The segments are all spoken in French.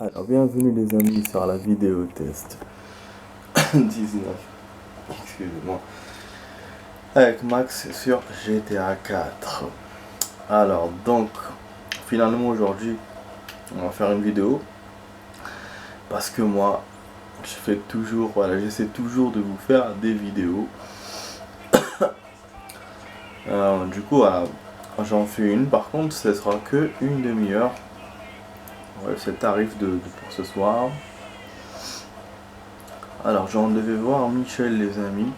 Alors bienvenue les amis sur la vidéo test 19, excusez-moi, avec Max sur GTA 4. Alors donc finalement aujourd'hui on va faire une vidéo parce que moi j'essaie toujours de vous faire des vidéos. Du coup voilà, j'en fais une, par contre ce sera que une demi-heure. Ouais, c'est le tarif pour ce soir. Alors j'en devais voir Michel les amis.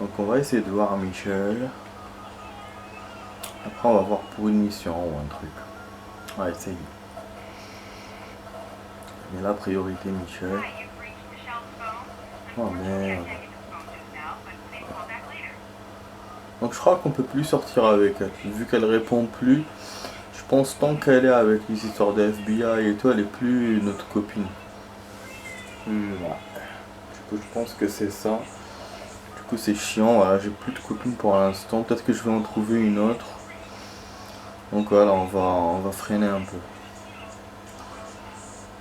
Donc on va essayer de voir Michel. Après on va voir pour une mission ou un truc. On va essayer. Mais la priorité Michel. Oh merde. Donc je crois qu'on peut plus sortir avec elle. Vu qu'elle répond plus. Je pense tant qu'elle est avec les histoires de FBI et tout, elle est plus notre copine. Voilà. Du coup je pense que c'est ça. Du coup c'est chiant, voilà, j'ai plus de copine pour l'instant. Peut-être que je vais en trouver une autre. Donc voilà, on va freiner un peu.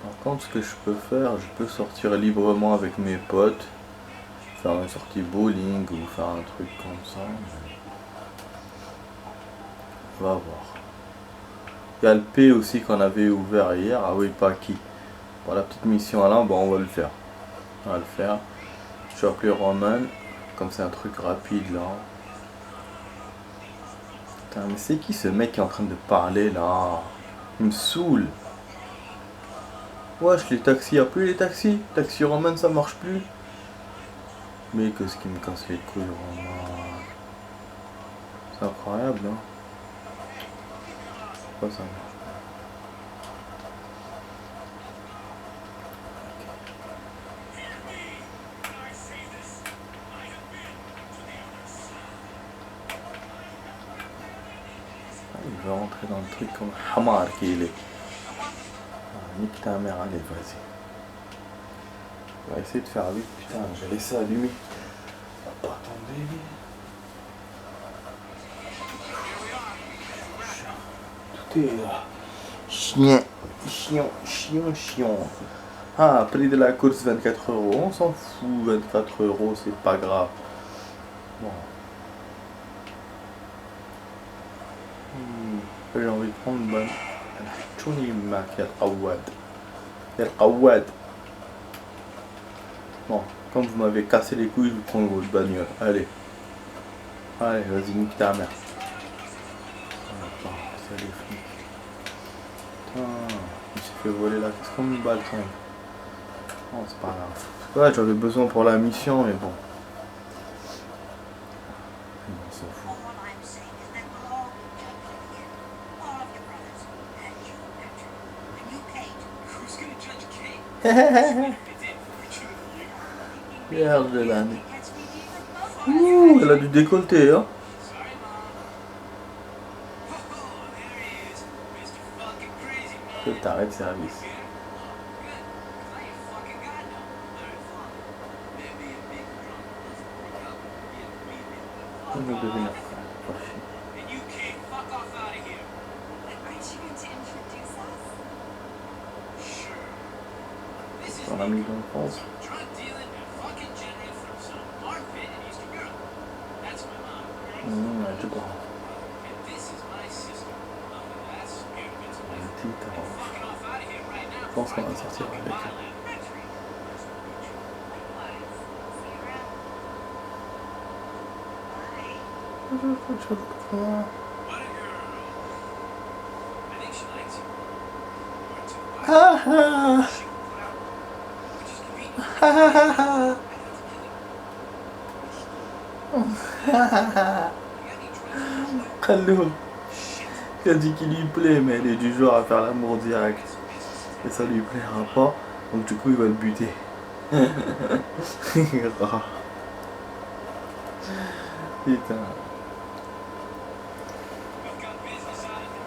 Par contre, ce que je peux faire, je peux sortir librement avec mes potes, faire une sortie bowling ou faire un truc comme ça. On va voir. Il y a le P aussi qu'on avait ouvert hier. Ah oui, pas qui. Pour la petite mission là, bon, on va le faire. On va le faire. Je vais appeler Roman, comme c'est un truc rapide là. Putain, mais c'est qui ce mec qui est en train de parler là? Il me saoule. Wesh, les taxis, y'a plus les taxis. Taxi Roman, ça marche plus. Mais qu'est-ce qui me casse les couilles, Roman? C'est incroyable, hein. Pourquoi ça marche? Il veut rentrer dans le truc comme Hamar qu'il est. Ah, nique ta mère, allez, vas-y. On va essayer de faire vite, putain, j'ai laissé allumer. Ça va pas tomber. Tout est là. Chiant. Ah, prix de la course 24 €. On s'en fout, 24 €, c'est pas grave. Bon. J'ai envie de prendre une bonne. Tchouni Mac, y'a le Qawad. Bon, comme vous m'avez cassé les couilles, je vous prends votre bagnole. Allez. Allez, vas-y, nique ta mère. Attends, c'est les flics. Putain, il s'est fait voler là. Qu'est-ce qu'on me bat quand même? Oh, c'est pas grave. Ouais, j'avais besoin pour la mission, mais bon. On s'en fout. Merde de l'année. Ouh, elle a du décolleté, hein. Que t'arrêtes service. On va devenir pas chier. Ton ami d'enfance. Je sais pas. Je pense qu'on va sortir avec elle. Khalloum, il a dit qu'il lui plaît, mais elle est du genre à faire l'amour direct. Et ça lui plaira pas, donc du coup il va le buter. Putain.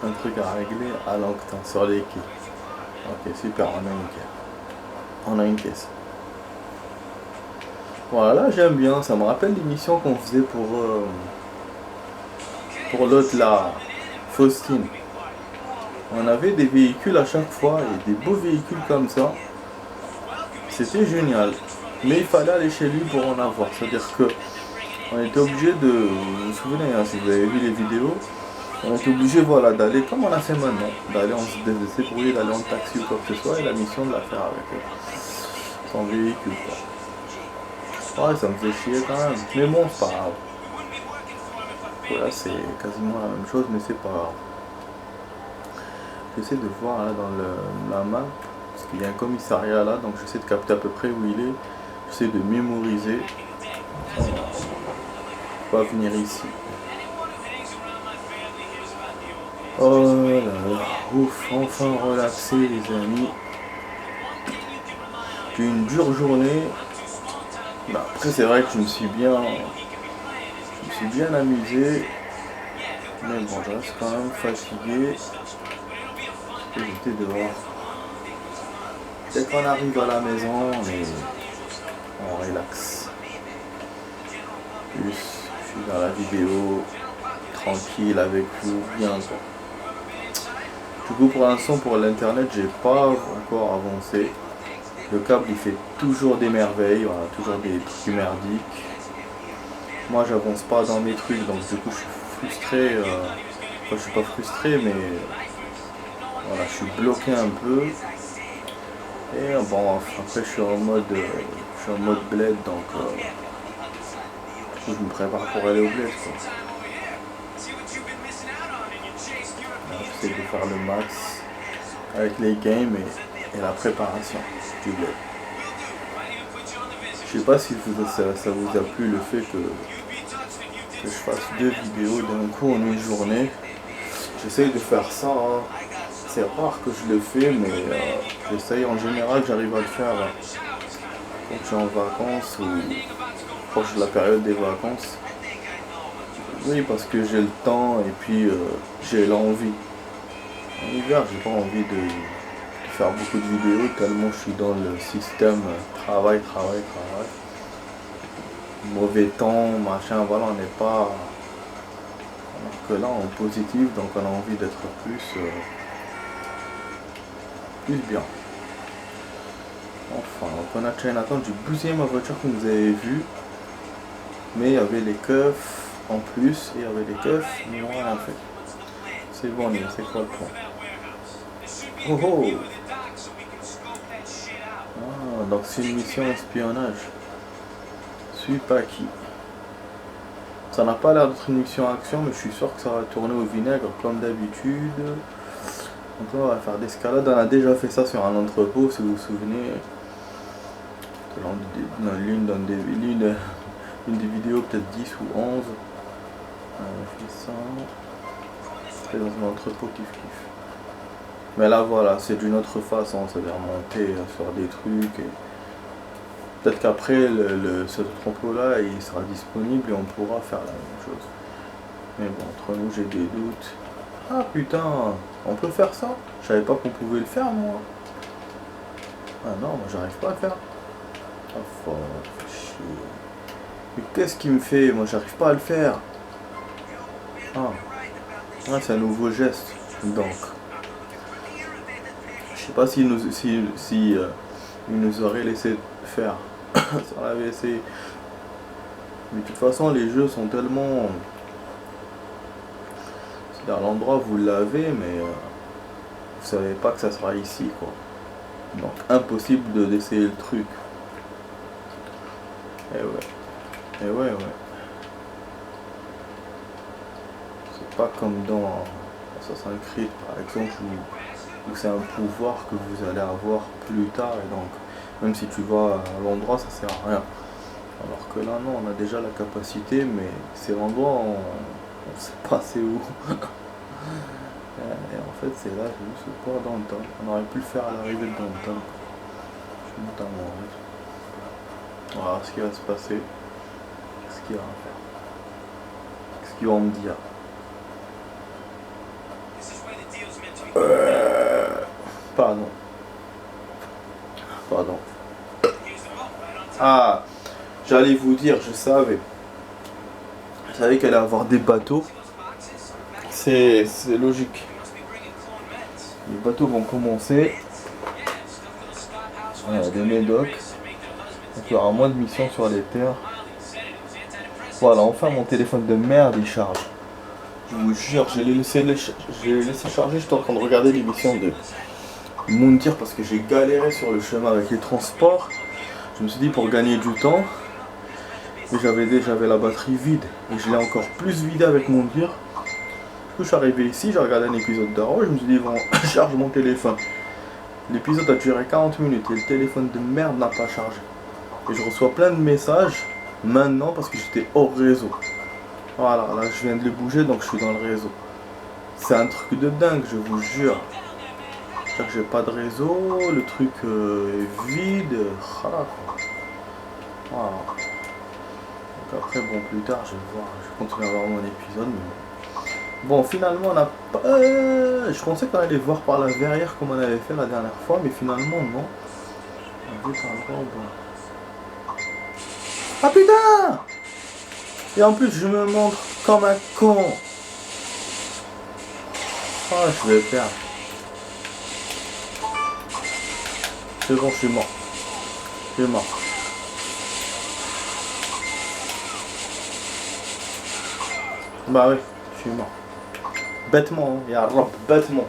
Un truc à régler à l'enctin sur les quais. Ok, super, on a une caisse. Voilà, j'aime bien, ça me rappelle l'émission qu'on faisait pour l'autre là, Faustine. On avait des véhicules à chaque fois, et des beaux véhicules comme ça. C'était génial. Mais il fallait aller chez lui pour en avoir. C'est-à-dire que on était obligé de... Vous vous souvenez, hein, si vous avez vu les vidéos, on était obligé, voilà, d'aller comme on a fait maintenant. D'aller de s'ébrouiller, d'aller en taxi ou quoi que ce soit, et la mission de la faire avec son véhicule, quoi. Ouais, ça me fait chier quand même. Mais bon, c'est pas grave. Voilà, c'est quasiment la même chose, mais c'est pas grave. J'essaie de voir là dans la map, parce qu'il y a un commissariat là, donc j'essaie de capter à peu près où il est. J'essaie de mémoriser. On va venir ici. Oh là là, ouf, enfin relaxé les amis. J'ai eu une dure journée. Bah, après c'est vrai que je me suis bien amusé. Mais bon, je reste quand même fatigué. J'étais dehors. Dès qu'on arrive à la maison, on relaxe. Plus, je suis dans la vidéo, tranquille avec vous, bien quoi. Du coup pour l'instant pour l'internet j'ai pas encore avancé. Le câble il fait toujours des merveilles, voilà, toujours des trucs merdiques. Moi j'avance pas dans mes trucs donc du coup je suis frustré. Enfin, je suis pas frustré mais voilà, je suis bloqué un peu. Et bon après je suis en mode bled donc je me prépare pour aller au bled quoi. J'essaie de faire le max avec les games et la préparation du bled. Je sais pas si ça vous a plu le fait que je fasse 2 vidéos d'un coup en une journée. J'essaye de faire ça, hein. C'est rare que je le fais mais j'essaye en général, j'arrive à le faire quand je suis en vacances ou proche de la période des vacances. Oui, parce que j'ai le temps et puis j'ai l'envie. En hiver, j'ai pas envie de faire beaucoup de vidéos tellement je suis dans le système travail. Mauvais temps, machin, voilà, on n'est pas... Alors que là, on est positif, donc on a envie d'être plus bien. Enfin, donc on a Chinatown, j'ai bousillé ma voiture comme vous avez vu. Mais il y avait les keufs en plus, et il y avait les keufs, mais on rien fait. C'est bon, c'est quoi le point? Oh oh! Ah, donc c'est une mission espionnage. Suis pas qui. Ça n'a pas l'air d'être une mission action, mais je suis sûr que ça va tourner au vinaigre comme d'habitude. Donc là, on va faire d'escalade. On a déjà fait ça sur un entrepôt, si vous vous souvenez. Dans l'une des vidéos, peut-être 10 ou 11. On a fait ça. C'était dans un entrepôt kiff. Mais là, voilà, c'est d'une autre façon. C'est-à-dire monter sur des trucs. Et peut-être qu'après, ce entrepôt-là, il sera disponible et on pourra faire la même chose. Mais bon, entre nous, j'ai des doutes. Ah putain, on peut faire ça? Je savais pas qu'on pouvait le faire, moi. Ah non, moi j'arrive pas à le faire. Ah, faut chier. Mais qu'est-ce qui me fait? Moi j'arrive pas à le faire. Ah, c'est un nouveau geste. Donc, je sais pas s'il nous aurait laissé faire. Ça l'avait essayé. Mais de toute façon, les jeux sont tellement... C'est-à-dire l'endroit vous l'avez, mais vous savez pas que ça sera ici, quoi. Donc impossible d'essayer le truc. Et ouais. C'est pas comme dans Assassin's Creed par exemple où c'est un pouvoir que vous allez avoir plus tard et donc même si tu vas à l'endroit ça sert à rien. Alors que là non, on a déjà la capacité mais c'est l'endroit on sait pas c'est où. Et en fait c'est là, j'ai vu ce port dans le temps. On aurait pu le faire à l'arrivée de dans le temps. Je monte à mon rêve. Voilà ce qui va se passer. Qu'est-ce qu'il va faire? Qu'est-ce qu'ils vont me dire? Pardon. Ah, j'allais vous dire, je savais qu'elle allait avoir des bateaux. C'est logique. bateaux vont commencer. Des médocs. Donc il y aura moins de missions sur les terres. Voilà, enfin mon téléphone de merde il charge. Je vous jure, j'ai laissé charger, j'étais en train de regarder l'émission de Moundir parce que j'ai galéré sur le chemin avec les transports. Je me suis dit pour gagner du temps, mais j'avais la batterie vide et je l'ai encore plus vidé avec Moundir. Du coup je suis arrivé ici, j'ai regardé un épisode d'Arrow et je me suis dit bon, je charge mon téléphone. L'épisode a duré 40 minutes et le téléphone de merde n'a pas chargé. Et je reçois plein de messages maintenant parce que j'étais hors réseau. Voilà, là je viens de le bouger donc je suis dans le réseau. C'est un truc de dingue, je vous jure. C'est-à-dire que j'ai pas de réseau, le truc est vide. Voilà quoi. Voilà. Donc après, bon, plus tard, je vais voir, je vais continuer à voir mon épisode. Mais... Bon, finalement, on n'a pas... je pensais qu'on allait voir par la verrière comme on avait fait la dernière fois, mais finalement, non. On avait par le bord, bon. Ah putain! Et en plus, je me montre comme un con. Ah, je vais perdre. C'est bon, je suis mort. Je suis mort. Bah oui, je suis mort. Bêtement, il y a Rob, bêtement.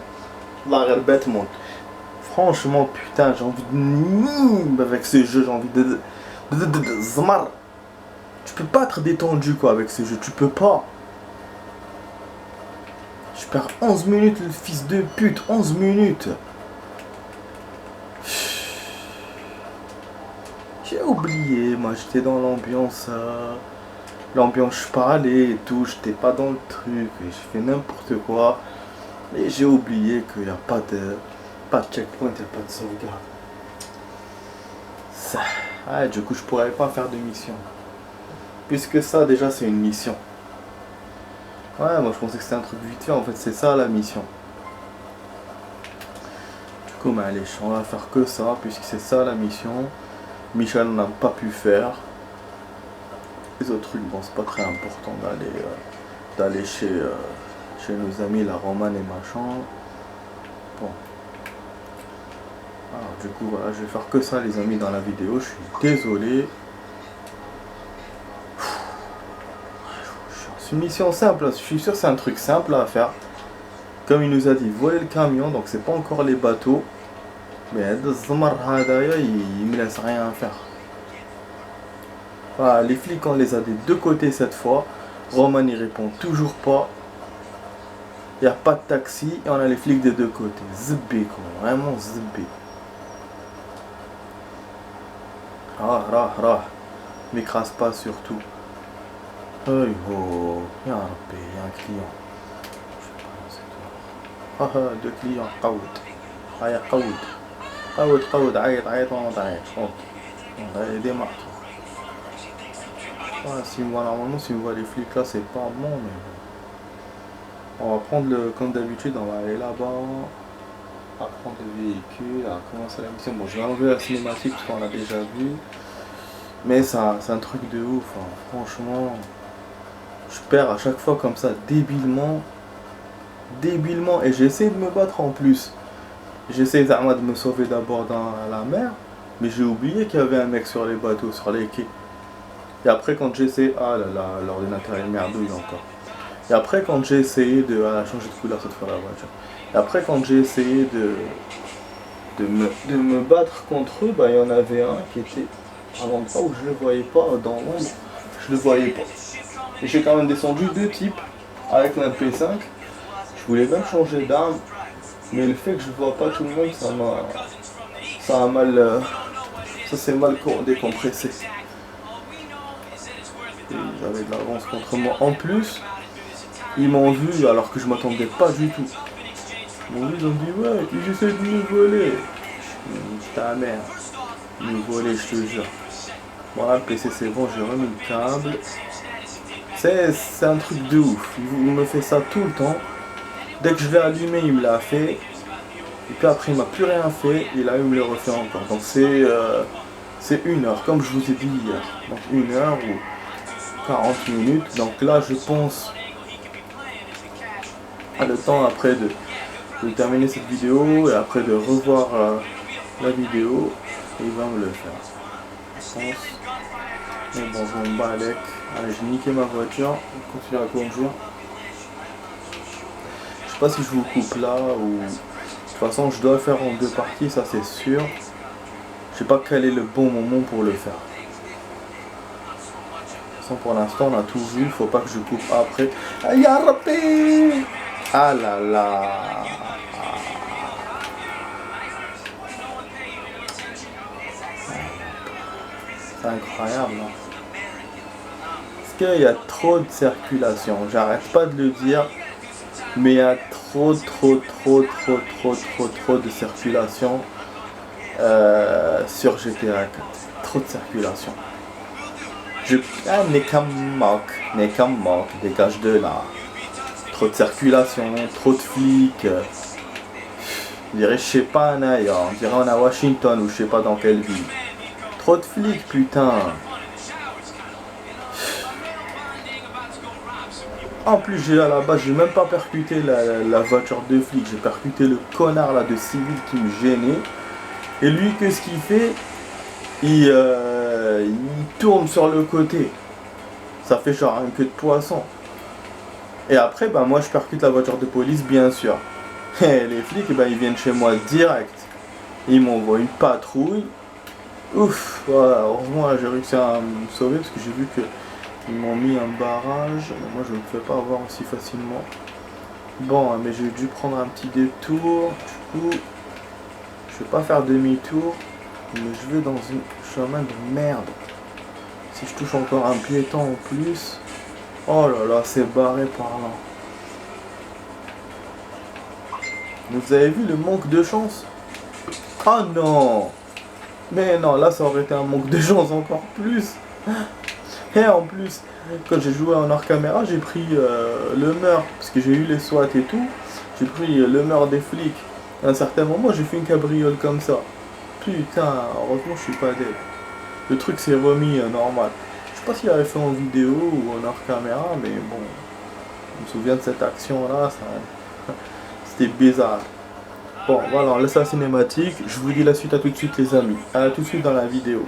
La bêtement. Franchement, putain, j'ai envie de... Avec ce jeu, j'ai envie de... Zmar. Tu peux pas être détendu quoi avec ce jeu, tu peux pas. Je perds 11 minutes, le fils de pute, 11 minutes. J'ai oublié, moi j'étais dans l'ambiance, je parlais et tout, j'étais pas dans le truc, et je fais n'importe quoi. Et j'ai oublié qu'il n'y a pas de checkpoint, il n'y a pas de sauvegarde. Ça, ouais, du coup je pourrais pas faire de mission. Puisque ça déjà c'est une mission. Ouais, moi je pensais que c'était un truc vite fait, en fait c'est ça la mission. Du coup, bah, allez, on va faire que ça, puisque c'est ça la mission. Michel n'a pas pu faire. Les autres trucs, bon, c'est pas très important d'aller chez nos amis, la Romane et machin. Bon. Alors, du coup, voilà, je vais faire que ça, les amis, dans la vidéo. Je suis désolé. C'est une mission simple, je suis sûr que c'est un truc simple à faire. Comme il nous a dit, voyez le camion, donc c'est pas encore les bateaux. Mais il me laisse rien à faire. Voilà, les flics on les a des deux côtés cette fois. Roman il répond toujours pas. Il n'y a pas de taxi et on a les flics des deux côtés. Zbé quoi, vraiment zbé. M'écrase pas surtout. Oh, il y a un client. Deux clients. قود عيط on démarre. Si moi normalement si on voit les flics là c'est pas bon mais bon. On va prendre comme d'habitude, on va aller là-bas, on va prendre le véhicule, on va commencer la mission. Bon je vais enlever la cinématique parce qu'on l'a déjà vu. Mais c'est un truc de ouf, hein. Franchement. Je perds à chaque fois comme ça débilement et j'essaie de me battre en plus. J'essaie de me sauver d'abord dans la mer, mais j'ai oublié qu'il y avait un mec sur les bateaux, sur les quais. Et après quand j'essaie... Ah là là, l'ordinateur est merdouille encore. Et après quand j'ai essayé de... Ah, changer de couleur cette fois la voiture. Et après quand j'ai essayé de me battre contre eux, bah il y en avait un qui était à l'endroit où je le voyais pas, dans l'ombre. Je le voyais pas. Et j'ai quand même descendu 2 types avec un P5. Je voulais même changer d'arme. Mais le fait que je vois pas tout le monde, ça s'est mal décompressé. Et ils avaient de l'avance contre moi. En plus, ils m'ont vu alors que je m'attendais pas du tout. Ils m'ont vu, ils ont dit ouais, ils essaient de nous voler. Ta mère, nous voler, je te jure. Voilà, le PC c'est bon, j'ai remis le câble. C'est un truc de ouf. Il me fait ça tout le temps. Dès que je l'ai allumé, il me l'a fait. Et puis après, il m'a plus rien fait. Et là, il me le refait encore. Donc c'est 1 heure, comme je vous ai dit hier. Donc 1 heure ou 40 minutes. Donc là, je pense à le temps après de terminer cette vidéo et après de revoir la vidéo, il va me le faire. Je pense. Mais bon, je m'en bats avec. Allez, j'ai niqué ma voiture, je continue à conduire. Je sais pas si je vous coupe là ou... De toute façon, je dois le faire en 2 parties, ça c'est sûr. Je sais pas quel est le bon moment pour le faire. De toute façon, pour l'instant, on a tout vu, faut pas que je coupe après. Aïe, arrêtez! Ah là là! C'est incroyable, hein. Parce qu'il y a trop de circulation, j'arrête pas de le dire, mais il y a trop de circulation sur GTA 4. Trop de circulation. N'est qu'un moque, dégage de là. Trop de circulation, trop de flics. Je dirais, je sais pas, on dirait on est à Washington ou je sais pas dans quelle ville. Trop de flics, putain. En plus, j'ai à la base, j'ai même pas percuté la voiture de flic, j'ai percuté le connard là de civil qui me gênait. Et lui, qu'est-ce qu'il fait? Il tourne sur le côté. Ça fait genre une queue de poisson. Et après, bah moi je percute la voiture de police, bien sûr. Et les flics, bah, ils viennent chez moi direct. Ils m'envoient une patrouille. Ouf, voilà, heureusement j'ai réussi à me sauver parce que j'ai vu que ils m'ont mis un barrage. Moi je ne me fais pas avoir aussi facilement. Bon, mais j'ai dû prendre un petit détour. Du coup, je vais pas faire demi-tour. Mais je vais dans un chemin de merde. Si je touche encore un piéton en plus. Oh là là, c'est barré par là. Vous avez vu le manque de chance? Oh non! Mais non, là ça aurait été un manque de chance encore plus. Et en plus, quand j'ai joué en hors caméra, j'ai pris le meurtre, parce que j'ai eu les SWAT et tout. J'ai pris le meurtre des flics. À un certain moment, j'ai fait une cabriole comme ça. Putain, heureusement je suis pas dead. Le truc s'est remis normal. Je sais pas s'il avait fait en vidéo ou en hors caméra, mais bon, je me souviens de cette action là, c'était bizarre. Bon, voilà, on laisse la cinématique. Je vous dis la suite à tout de suite les amis. À tout de suite dans la vidéo.